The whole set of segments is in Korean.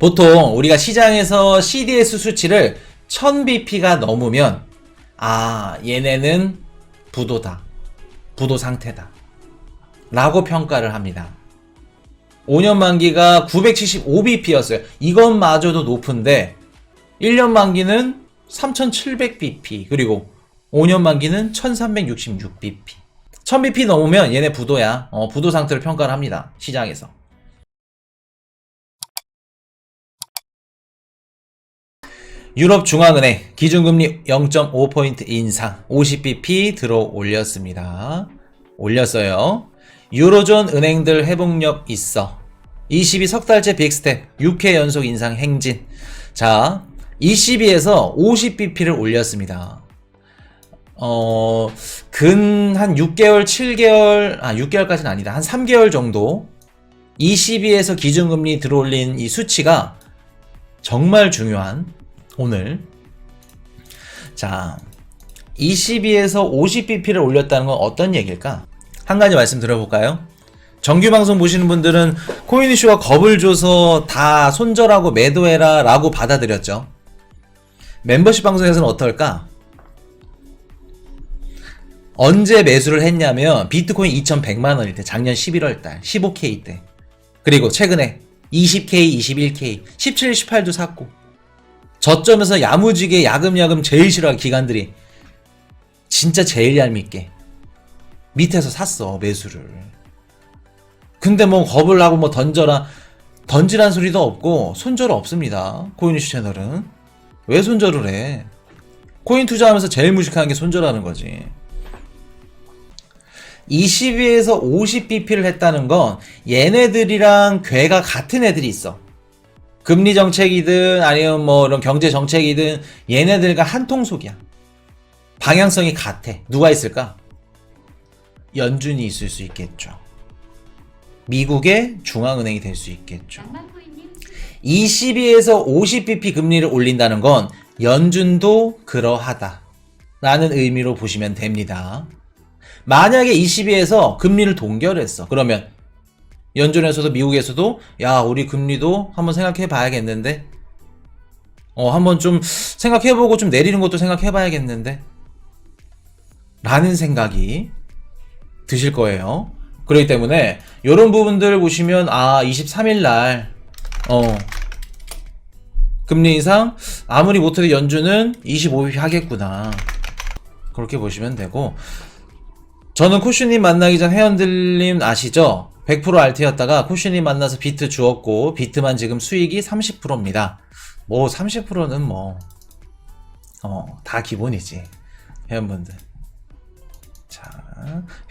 보통 우리가 시장에서 CDS 수치를 1000bp가 넘으면 얘네는 부도다. 부도 상태다. 라고 평가를 합니다. 5년 만기가 975bp였어요. 이것마저도 높은데 1년 만기는 3700bp 그리고 5년 만기는 1366bp 1000bp 넘으면 얘네 부도야. 부도 상태를 평가를 합니다. 시장에서. 유럽중앙은행 기준금리 0.5포인트 인상 50bp 들어 올렸습니다. 올렸어요. 유로존 은행들 회복력 있어. 22 석달째 빅스텝 6회 연속 인상 행진. 자, ECB에서 50bp를 올렸습니다. 한 6개월, 7개월, 6개월까지는 아니다. 한 3개월 정도 ECB에서 기준금리 들어올린 이 수치가 정말 중요한 오늘. 자, ECB에서 50bp를 올렸다는 건 어떤 얘기일까? 한 가지 말씀 드려볼까요? 정규방송 보시는 분들은 코인 이슈가 겁을 줘서 다 손절하고 매도해라 라고 받아들였죠. 멤버십 방송에서는 어떨까? 언제 매수를 했냐면 비트코인 2100만원일 때, 작년 11월달 15K 때, 그리고 최근에 20K, 21K, 17, 18도 샀고, 저점에서 야무지게 야금야금 제일 싫어하는 기관들이 진짜 제일 얄밉게 밑에서 샀어, 매수를. 근데 뭐 겁을 하고 뭐 던지란 소리도 없고 손절 없습니다. 코인 이슈 채널은. 왜 손절을 해? 코인 투자하면서 제일 무식한 게 손절하는 거지. 20에서 50bp를 했다는 건 얘네들이랑 궤가 같은 애들이 있어. 금리 정책이든 아니면 뭐 이런 경제 정책이든 얘네들과 한 통속이야. 방향성이 같아. 누가 있을까? 연준이 있을 수 있겠죠. 미국의 중앙은행이 될 수 있겠죠. 22에서 50bp 금리를 올린다는 건 연준도 그러하다 라는 의미로 보시면 됩니다. 만약에 22에서 금리를 동결했어. 그러면 연준에서도 미국에서도 야, 우리 금리도 한번 생각해 봐야겠는데, 한번 좀 생각해보고 좀 내리는 것도 생각해 봐야겠는데 라는 생각이 드실 거예요. 그렇기 때문에 이런 부분들 보시면 23일날 금리 인상 아무리 못해도 연준은 25bp 하겠구나, 그렇게 보시면 되고, 저는 코슈님 만나기 전 회원들님 아시죠? 100% 알트였다가 코슈님 만나서 비트 주었고 비트만 지금 수익이 30%입니다. 뭐 30%는 다 기본이지, 회원분들. 자,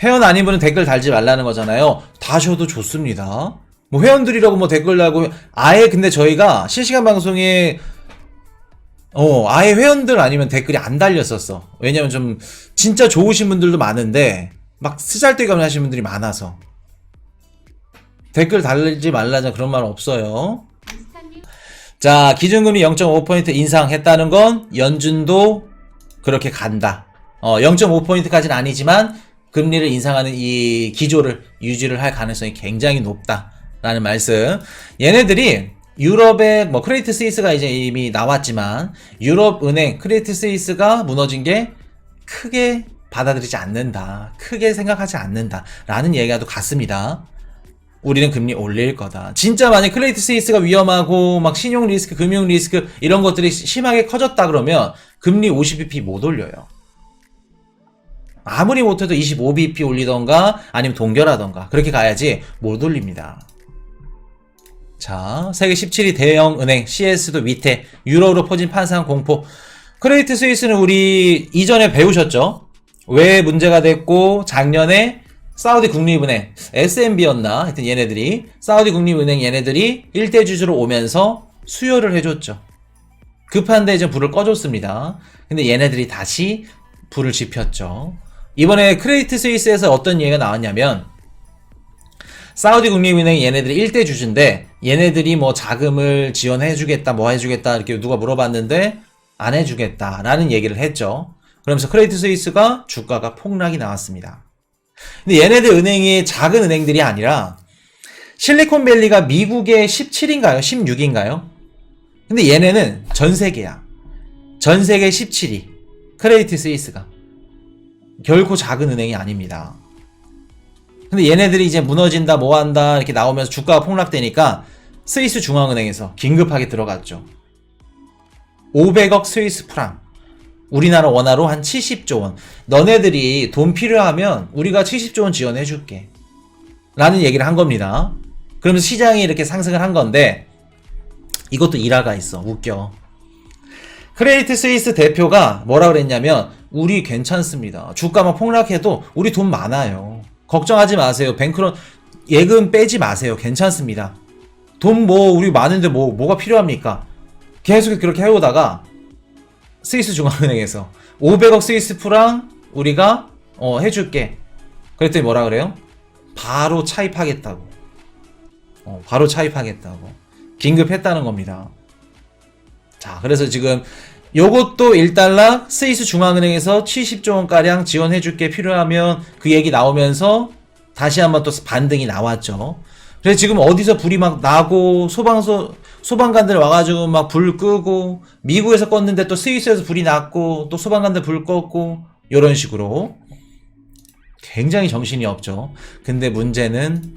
회원 아닌 분은 댓글 달지 말라는 거잖아요. 다셔도 좋습니다. 뭐 회원들이라고 뭐 댓글 달고 아예, 근데 저희가 실시간 방송에 아예 회원들 아니면 댓글이 안 달렸었어. 왜냐면 좀 진짜 좋으신 분들도 많은데 막 쓰잘데기 하시는 분들이 많아서 댓글 달지 말라자 그런 말 없어요. 자, 기준금리 0.5포인트 인상했다는 건 연준도 그렇게 간다. 0.5포인트까지는 아니지만 금리를 인상하는 이 기조를 유지를 할 가능성이 굉장히 높다라는 말씀. 얘네들이 유럽의 뭐 크레디트 스위스가 이제 이미 나왔지만 유럽 은행 크레디트 스위스가 무너진 게 크게 받아들이지 않는다, 크게 생각하지 않는다 라는 얘기가 또 같습니다. 우리는 금리 올릴 거다. 진짜 만약 크레디트 스위스가 위험하고 막 신용 리스크, 금융 리스크 이런 것들이 심하게 커졌다 그러면 금리 50bp 못 올려요. 아무리 못해도 25bp 올리던가 아니면 동결하던가 그렇게 가야지 못 올립니다. 자, 세계 17위 대형 은행 CS도 밑에 유로로 퍼진 판상 공포. 크레디트 스위스는 우리 이전에 배우셨죠? 왜 문제가 됐고, 작년에 사우디 국립은행 SMB였나 하여튼 얘네들이, 사우디 국립은행 얘네들이 일대 주주로 오면서 수요를 해줬죠. 급한데 이제 불을 꺼줬습니다. 근데 얘네들이 다시 불을 지폈죠. 이번에 크레디트 스위스에서 어떤 얘기가 나왔냐면, 사우디 국립은행 얘네들이 1대 주주인데 얘네들이 뭐 자금을 지원해주겠다 뭐 해주겠다 이렇게 누가 물어봤는데 안 해주겠다 라는 얘기를 했죠. 그러면서 크레디트 스위스가 주가가 폭락이 나왔습니다. 근데 얘네들 은행이 작은 은행들이 아니라 실리콘밸리가 미국의 17인가요? 16인가요? 근데 얘네는 전 세계야. 전 세계 17위. 크레디트 스위스가. 결코 작은 은행이 아닙니다. 근데 얘네들이 이제 무너진다, 뭐 한다, 이렇게 나오면서 주가가 폭락되니까 스위스 중앙은행에서 긴급하게 들어갔죠. 500억 스위스 프랑. 우리나라 원화로 한 70조 원. 너네들이 돈 필요하면 우리가 70조 원 지원해줄게. 라는 얘기를 한 겁니다. 그러면서 시장이 이렇게 상승을 한 건데, 이것도 일화가 있어. 웃겨. 크레디트 스위스 대표가 뭐라 그랬냐면, 우리 괜찮습니다. 주가 막 폭락해도 우리 돈 많아요. 걱정하지 마세요. 뱅크론 예금 빼지 마세요. 괜찮습니다. 돈 뭐 우리 많은데 뭐가 필요합니까? 계속 그렇게 해오다가 스위스 중앙은행에서 500억 스위스 프랑 우리가 해줄게. 그랬더니 뭐라 그래요? 바로 차입하겠다고. 바로 차입하겠다고. 긴급했다는 겁니다. 자, 그래서 지금 요것도 일단락 스위스 중앙은행에서 70조 원가량 지원해줄게 필요하면 그 얘기 나오면서 다시 한번 또 반등이 나왔죠. 그래서 지금 어디서 불이 막 나고 소방관들 와가지고 막 불 끄고 미국에서 껐는데 또 스위스에서 불이 났고 또 소방관들 불 껐고 요런 식으로 굉장히 정신이 없죠. 근데 문제는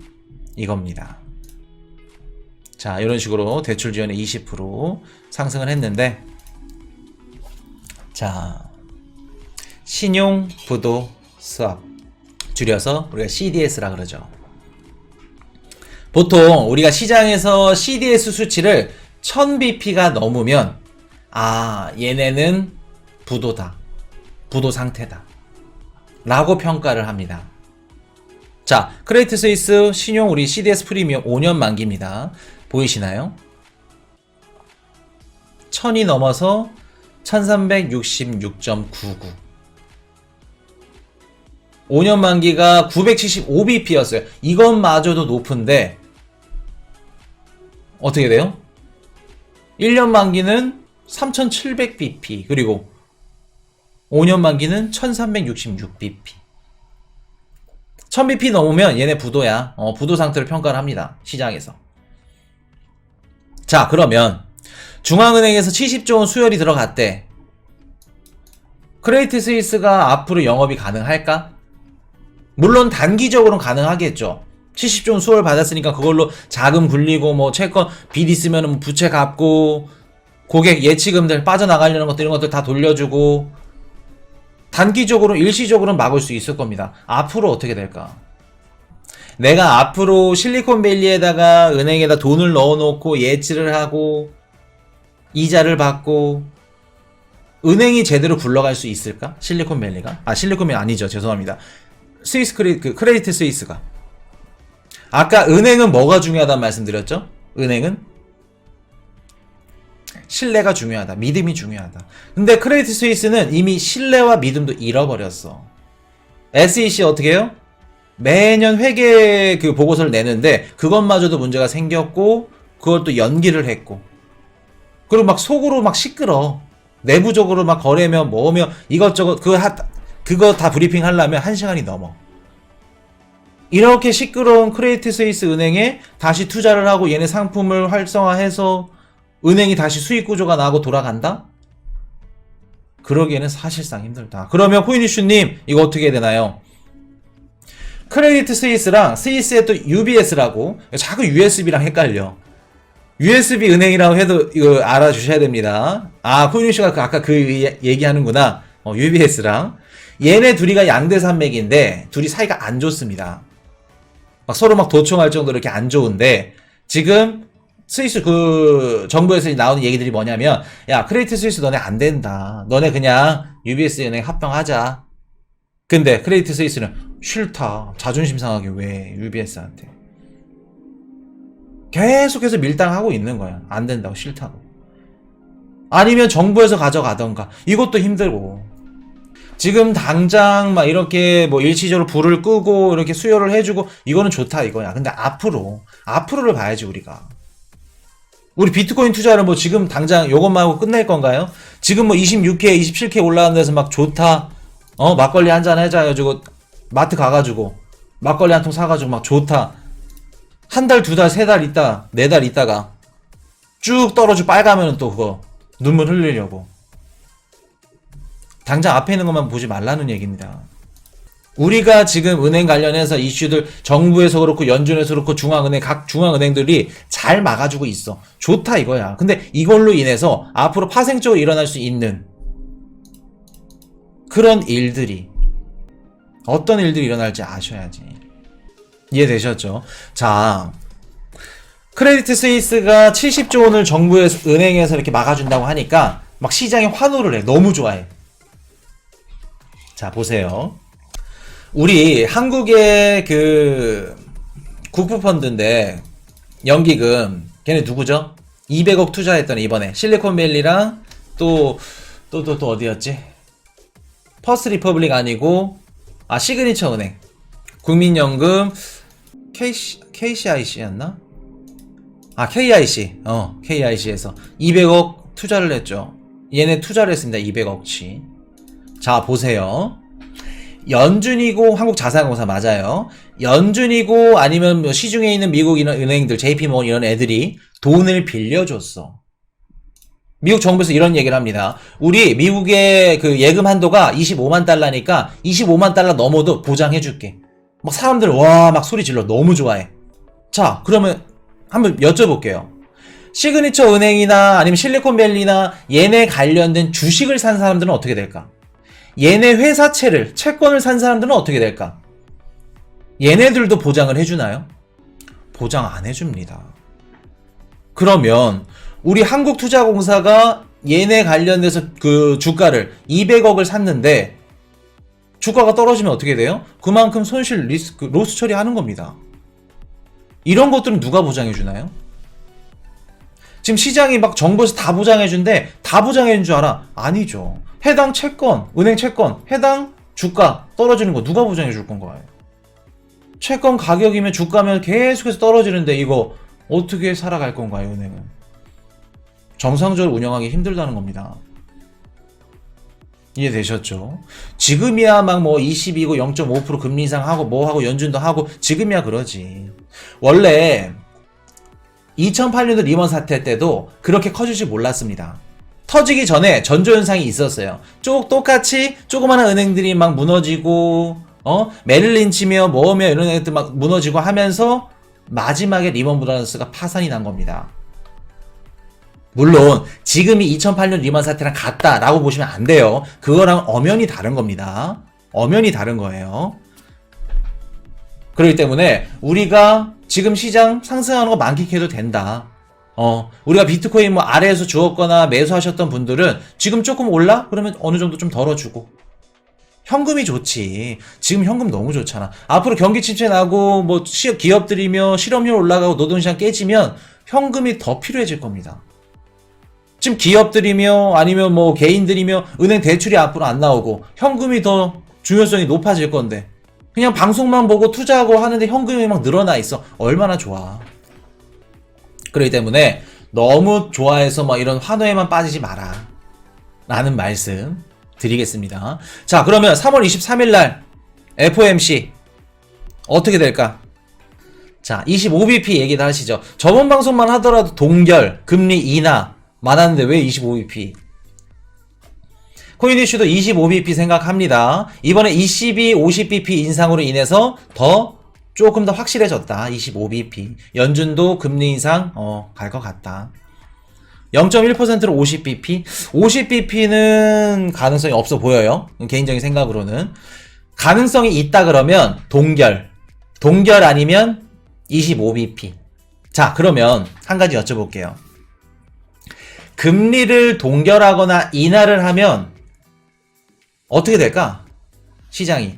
이겁니다. 자, 이런 식으로 대출 지원에 20% 상승을 했는데, 자, 신용 부도 수합, 줄여서 우리가 CDS라 그러죠. 보통 우리가 시장에서 CDS 수치를 1000bp가 넘으면 얘네는 부도다, 부도 상태다 라고 평가를 합니다. 자, 크레디트 스위스 신용 우리 CDS 프리미엄 5년 만기입니다. 보이시나요? 1000이 넘어서 1366.99. 5년 만기가 975bp였어요. 이것마저도 높은데 어떻게 돼요? 1년 만기는 3700bp 그리고 5년 만기는 1366bp. 1000bp 넘으면 얘네 부도야. 부도 상태로 평가를 합니다. 시장에서. 자, 그러면 중앙은행에서 70조 원 수혈이 들어갔대. 크레디트 스위스가 앞으로 영업이 가능할까? 물론 단기적으로는 가능하겠죠. 70조 원 수혈 받았으니까 그걸로 자금 굴리고 뭐 채권 빚 있으면 뭐 부채 갚고 고객 예치금들 빠져나가려는 것들 이런 것들 다 돌려주고 단기적으로 일시적으로는 막을 수 있을 겁니다. 앞으로 어떻게 될까? 내가 앞으로 실리콘밸리에다가 은행에다 돈을 넣어놓고 예치를 하고 이자를 받고 은행이 제대로 굴러갈 수 있을까? 실리콘밸리가? 실리콘밸리 아니죠. 죄송합니다. 스위스 크레디트 스위스가. 아까 은행은 뭐가 중요하다는 말씀드렸죠? 은행은 신뢰가 중요하다. 믿음이 중요하다. 근데 크레디트 스위스는 이미 신뢰와 믿음도 잃어버렸어. SEC 어떻게 해요? 매년 회계 그 보고서를 내는데 그것마저도 문제가 생겼고 그걸 또 연기를 했고 그리고 막 속으로 막 시끄러. 내부적으로 막 거래면 뭐면 이것저것 그거 다 브리핑 하려면 1시간이 넘어. 이렇게 시끄러운 크레디트 스위스 은행에 다시 투자를 하고 얘네 상품을 활성화해서 은행이 다시 수익 구조가 나고 돌아간다? 그러기에는 사실상 힘들다. 그러면 코인이슈님 이거 어떻게 해야 되나요? 크레디트 스위스랑 스위스의 또 UBS라고 자꾸 USB랑 헷갈려. USB 은행이라고 해도 이거 알아주셔야 됩니다. 코인이슈가 아까 그 얘기하는구나. UBS랑 얘네 둘이가 양대산맥인데 둘이 사이가 안 좋습니다. 막 서로 막 도청할 정도로 이렇게 안 좋은데 지금 스위스 그 정부에서 나오는 얘기들이 뭐냐면 야 크레디트 스위스 너네 안 된다. 너네 그냥 UBS 은행 합병하자. 근데 크레디트 스위스는 싫다. 자존심 상하게 왜 UBS한테. 계속해서 밀당하고 있는 거야. 안 된다고 싫다고. 아니면 정부에서 가져가던가. 이것도 힘들고. 지금 당장 막 이렇게 뭐 일시적으로 불을 끄고 이렇게 수혈을 해주고 이거는 좋다 이거야. 근데 앞으로를 봐야지 우리가. 우리 비트코인 투자를 뭐 지금 당장 요것만 하고 끝낼 건가요? 지금 뭐 26K, 27K 올라가는 데서 막 좋다. 막걸리 한잔 해자 해가지고 마트 가가지고 막걸리 한 통 사가지고 막 좋다. 한 달, 두 달, 세 달 있다, 네 달 있다가 쭉 떨어져 빨가면 또 그거 눈물 흘리려고. 당장 앞에 있는 것만 보지 말라는 얘기입니다. 우리가 지금 은행 관련해서 이슈들 정부에서 그렇고 연준에서 그렇고 중앙은행 각 중앙은행들이 잘 막아주고 있어. 좋다 이거야. 근데 이걸로 인해서 앞으로 파생적으로 일어날 수 있는 그런 일들이 어떤 일들이 일어날지 아셔야지. 이해되셨죠? 자, 크레디트 스위스가 70조 원을 정부에서 은행에서 이렇게 막아준다고 하니까 막 시장이 환호를 해. 너무 좋아해. 자, 보세요. 우리 한국의 그 국부펀드인데 연기금 걔네 누구죠? 200억 투자했더니 이번에 실리콘밸리랑 또 어디였지? 퍼스트 리퍼블릭 아니고 시그니처 은행 국민연금 KCIC였나? KIC에서 200억 투자를 했죠. 얘네 투자를 했습니다. 200억치. 자, 보세요. 연준이고 한국자산공사 맞아요. 연준이고 아니면 뭐 시중에 있는 미국 이런 은행들 JP모건 이런 애들이 돈을 빌려줬어. 미국 정부에서 이런 얘기를 합니다. 우리 미국의 그 예금 한도가 25만 달러니까 25만 달러 넘어도 보장해줄게. 막 사람들 막 소리 질러. 너무 좋아해. 자, 그러면 한번 여쭤볼게요. 시그니처 은행이나 아니면 실리콘밸리나 얘네 관련된 주식을 산 사람들은 어떻게 될까? 얘네 회사채를, 채권을 산 사람들은 어떻게 될까? 얘네들도 보장을 해주나요? 보장 안 해줍니다. 그러면 우리 한국투자공사가 얘네 관련돼서 그 주가를 200억을 샀는데 주가가 떨어지면 어떻게 돼요? 그만큼 손실 리스크, 로스 처리하는 겁니다. 이런 것들은 누가 보장해주나요? 지금 시장이 막 정부에서 다 보장해준대. 다 보장해준 줄 알아? 아니죠. 해당 채권, 은행 채권, 해당 주가 떨어지는 거 누가 보장해줄 건가요? 채권 가격이면 주가면 계속해서 떨어지는데 이거 어떻게 살아갈 건가요, 은행은? 정상적으로 운영하기 힘들다는 겁니다. 이해되셨죠? 지금이야 막 뭐 22고 0.5% 금리 인상하고 뭐 하고 연준도 하고 지금이야 그러지. 원래 2008년도 리먼 사태 때도 그렇게 커질 줄 몰랐습니다. 터지기 전에 전조현상이 있었어요. 똑같이 조그마한 은행들이 막 무너지고 메릴린치며 뭐며 이런 애들 막 무너지고 하면서 마지막에 리먼 브라더스가 파산이 난 겁니다. 물론 지금이 2008년 리먼 사태랑 같다라고 보시면 안 돼요. 그거랑 엄연히 다른 겁니다. 엄연히 다른 거예요. 그렇기 때문에 우리가 지금 시장 상승하는 거 만끽해도 된다. 우리가 비트코인 뭐 아래에서 주었거나 매수하셨던 분들은 지금 조금 올라? 그러면 어느 정도 좀 덜어주고. 현금이 좋지. 지금 현금 너무 좋잖아. 앞으로 경기 침체 나고 뭐 기업들이며 실업률 올라가고 노동시장 깨지면 현금이 더 필요해질 겁니다. 지금 기업들이며 아니면 뭐 개인들이며 은행 대출이 앞으로 안 나오고 현금이 더 중요성이 높아질 건데 그냥 방송만 보고 투자하고 하는데 현금이 막 늘어나 있어. 얼마나 좋아. 그렇기 때문에 너무 좋아해서 막 이런 환호에만 빠지지 마라 라는 말씀 드리겠습니다. 자, 그러면 3월 23일 날 FOMC 어떻게 될까? 자, 25bp 얘기도 하시죠. 저번 방송만 하더라도 동결, 금리 인하 많았는데 왜 25bp? 코인 이슈도 25bp 생각합니다. 이번에 ECB 50bp 인상으로 인해서 조금 더 확실해졌다. 25bp. 연준도 금리 인상 갈 것 같다. 0.1%로 50bp. 50bp는 가능성이 없어 보여요. 개인적인 생각으로는. 가능성이 있다 그러면 동결 아니면 25bp. 자, 그러면 한 가지 여쭤볼게요. 금리를 동결하거나 인하를 하면 어떻게 될까? 시장이.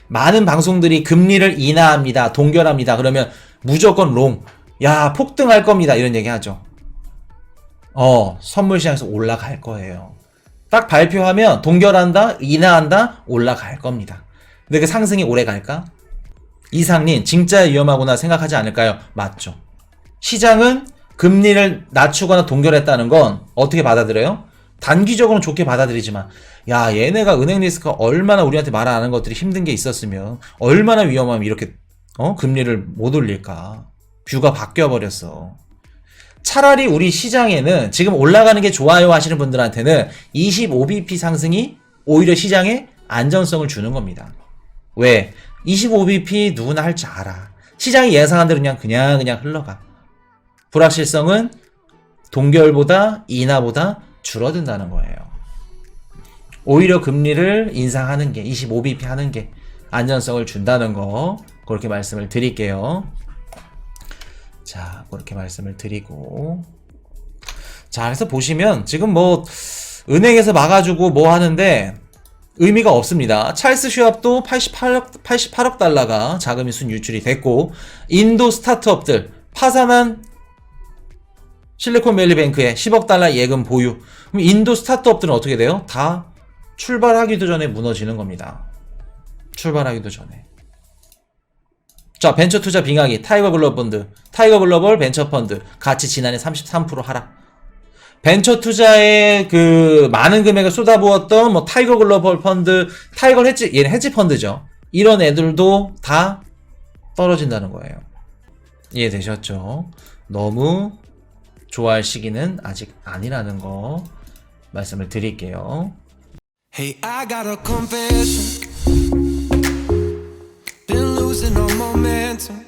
많은 방송들이 금리를 인하합니다. 동결합니다. 그러면 무조건 롱. 야, 폭등할 겁니다. 이런 얘기 하죠. 선물 시장에서 올라갈 거예요. 딱 발표하면 동결한다, 인하한다, 올라갈 겁니다. 근데 그 상승이 오래 갈까? 이상님, 진짜 위험하구나 생각하지 않을까요? 맞죠. 시장은 금리를 낮추거나 동결했다는 건 어떻게 받아들여요? 단기적으로는 좋게 받아들이지만 야, 얘네가 은행 리스크가 얼마나 우리한테 말 안 하는 것들이 힘든 게 있었으면 얼마나 위험하면 이렇게 금리를 못 올릴까? 뷰가 바뀌어 버렸어. 차라리 우리 시장에는 지금 올라가는 게 좋아요 하시는 분들한테는 25bp 상승이 오히려 시장에 안정성을 주는 겁니다. 왜? 25bp 누구나 할 줄 알아. 시장이 예상한 대로 그냥 흘러가. 불확실성은 동결보다 인하보다 줄어든다는 거예요. 오히려 금리를 인상하는 게 25bp 하는 게 안전성을 준다는 거 그렇게 말씀을 드릴게요. 자, 그렇게 말씀을 드리고 자, 그래서 보시면 지금 뭐 은행에서 막아주고 뭐 하는데 의미가 없습니다. 찰스 슈왑도 88억 달러가 자금이 순 유출이 됐고 인도 스타트업들 파산한 실리콘밸리뱅크에 10억 달러 예금 보유. 그럼 인도 스타트업들은 어떻게 돼요? 다 출발하기도 전에 무너지는 겁니다. 출발하기도 전에. 자, 벤처 투자 빙하기 타이거 글로벌 펀드, 타이거 글로벌 벤처 펀드 같이 지난해 33% 하락. 벤처 투자에 그 많은 금액을 쏟아부었던 뭐 타이거 글로벌 펀드, 타이거 헤지, 얘는 헤지 펀드죠. 이런 애들도 다 떨어진다는 거예요. 이해되셨죠? 너무 좋아할 시기는 아직 아니라는 거 말씀을 드릴게요. Hey, I got a confession. Been losing all momentum.